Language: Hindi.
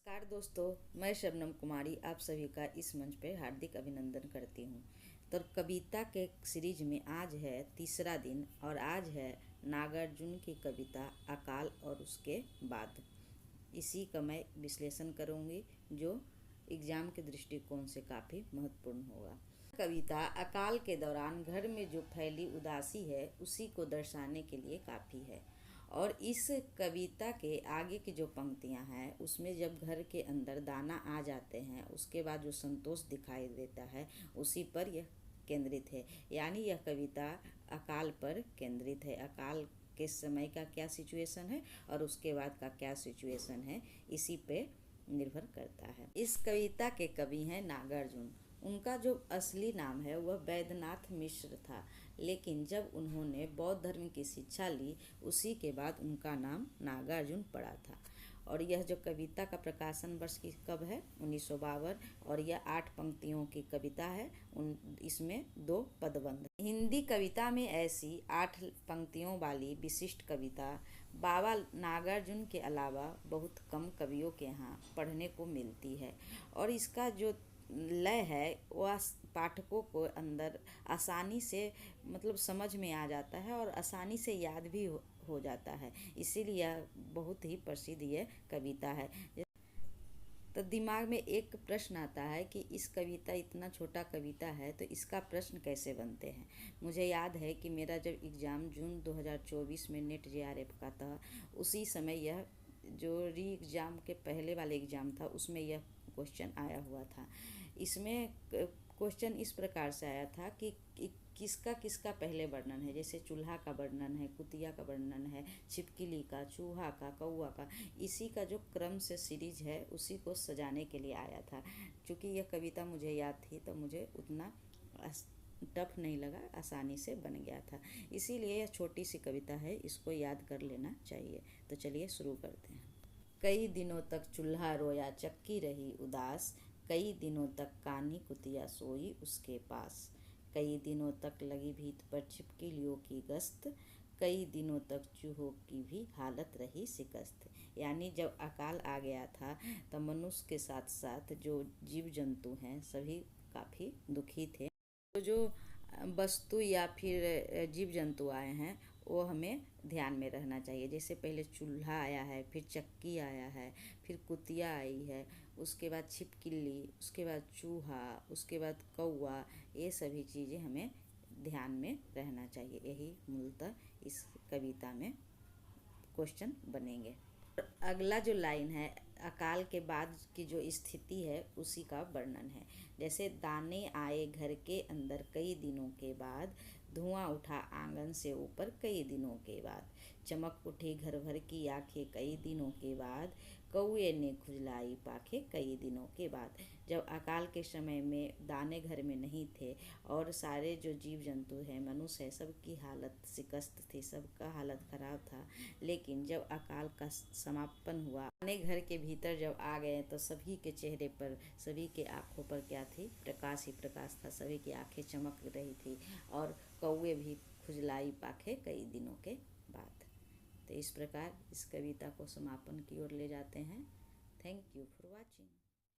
नमस्कार दोस्तों, मैं शबनम कुमारी आप सभी का इस मंच पे हार्दिक अभिनंदन करती हूँ। तो कविता के सीरीज में आज है तीसरा दिन और आज है नागार्जुन की कविता अकाल और उसके बाद। इसी का मैं विश्लेषण करूँगी जो एग्ज़ाम के दृष्टिकोण से काफ़ी महत्वपूर्ण होगा। कविता अकाल के दौरान घर में जो फैली उदासी है उसी को दर्शाने के लिए काफ़ी है। और इस कविता के आगे की जो पंक्तियां हैं उसमें जब घर के अंदर दाना आ जाते हैं उसके बाद जो संतोष दिखाई देता है उसी पर यह केंद्रित है। यानी यह कविता अकाल पर केंद्रित है। अकाल के समय का क्या सिचुएशन है और उसके बाद का क्या सिचुएशन है इसी पे निर्भर करता है। इस कविता के कवि हैं नागार्जुन। उनका जो असली नाम है वह वैद्यनाथ मिश्र था, लेकिन जब उन्होंने बौद्ध धर्म की शिक्षा ली उसी के बाद उनका नाम नागार्जुन पड़ा था। और यह जो कविता का प्रकाशन वर्ष की कब है 1952 और यह 8 पंक्तियों की कविता है। इसमें 2 पदबंध। हिंदी कविता में ऐसी 8 पंक्तियों वाली विशिष्ट कविता बाबा नागार्जुन के अलावा बहुत कम कवियों के यहाँ पढ़ने को मिलती है। और इसका जो लय है वह पाठकों को अंदर आसानी से समझ में आ जाता है और आसानी से याद भी हो जाता है। इसीलिए यह बहुत ही प्रसिद्ध ये कविता है। तो दिमाग में एक प्रश्न आता है कि इस कविता इतना छोटा कविता है तो इसका प्रश्न कैसे बनते हैं। मुझे याद है कि मेरा जब एग्ज़ाम जून 2024 में नेट जेआरएफ का था उसी समय यह जो री एग्ज़ाम के पहले वाले एग्ज़ाम था उसमें यह क्वेश्चन आया हुआ था। इसमें क्वेश्चन इस प्रकार से आया था कि किसका किसका पहले वर्णन है। जैसे चूल्हा का वर्णन है, कुतिया का वर्णन है, छिपकली का, चूहा का, कौआ का। इसी का जो क्रम से सीरीज है उसी को सजाने के लिए आया था। क्योंकि यह कविता मुझे याद थी तो मुझे उतना टफ नहीं लगा, आसानी से बन गया था। इसीलिए यह छोटी सी कविता है, इसको याद कर लेना चाहिए। तो चलिए शुरू करते हैं। कई दिनों तक चूल्हा रोया, चक्की रही उदास, कई दिनों तक कान्ही कुतिया सोई उसके पास, कई दिनों तक लगी भीत पर छिपकलियों की गश्त, कई दिनों तक चूहों की भी हालत रही शिकस्त। यानी जब अकाल आ गया था तो मनुष्य के साथ साथ जो जीव जंतु हैं सभी काफ़ी दुखी थे। तो जो वस्तु या फिर जीव जंतु आए हैं वो हमें ध्यान में रहना चाहिए। जैसे पहले चूल्हा आया है, फिर चक्की आया है, फिर कुतिया आई है, उसके बाद छिपकली, उसके बाद चूहा, उसके बाद कौआ। ये सभी चीज़ें हमें ध्यान में रहना चाहिए। यही मूलतः इस कविता में क्वेश्चन बनेंगे। अगला जो लाइन है अकाल के बाद की जो स्थिति है उसी का वर्णन है। जैसे दाने आए घर के अंदर कई दिनों के बाद, धुआं उठा आंगन से ऊपर कई दिनों के बाद, चमक उठी घर भर की आंखें कई दिनों के बाद, कौए ने खुजलाई पाखे कई दिनों के बाद। जब अकाल के समय में दाने घर में नहीं थे और सारे जो जीव जंतु हैं, मनुष्य है, सबकी हालत शिकस्त थी, सबका हालत खराब था। लेकिन जब अकाल का समापन हुआ, दाने घर के भीतर जब आ गए तो सभी के चेहरे पर, सभी के आँखों पर क्या थी, प्रकाश ही प्रकाश था। सभी की आँखें चमक रही थी और कौए भी खुजलाई पाखे कई दिनों के बाद। तो इस प्रकार इस कविता को समापन की ओर ले जाते हैं। Thank you for watching.